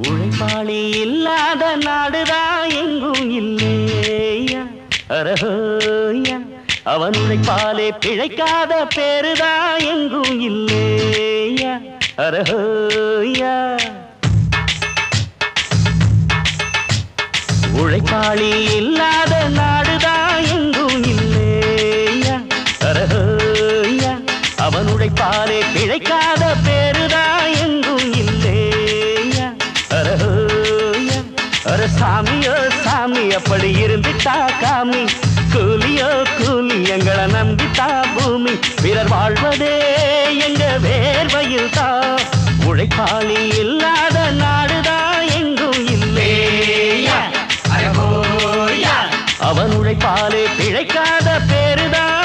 உழைப்பாளி இல்லாத நாடுதான் எங்கும் இல்லையா அரஹோயா அவன் உழைப்பாலே பிழைக்காத பேருதான் எங்கும் இல்லையா அரஹோயா உழைப்பாளி இல்லாத நாடுதான் எங்கும் இல்லையா அரஹோயா அவன் உழைப்பாலே பிழைக்காத பேருதான் எங்கும் இல்லையா அரஹோயா அர சாமியோ சாமி அப்படி இருந்துட்டா காமி கூலியோ கூலி எங்களை நம்பித்தா பூமி பிறர் வாழ்வதே எங்க வேர்வையில் தான் உழைப்பாளி இல்லாத நாடுதான் எங்கும் இல்லையா அவன் உழைப்பாலே பிழைக்காத பேருதான்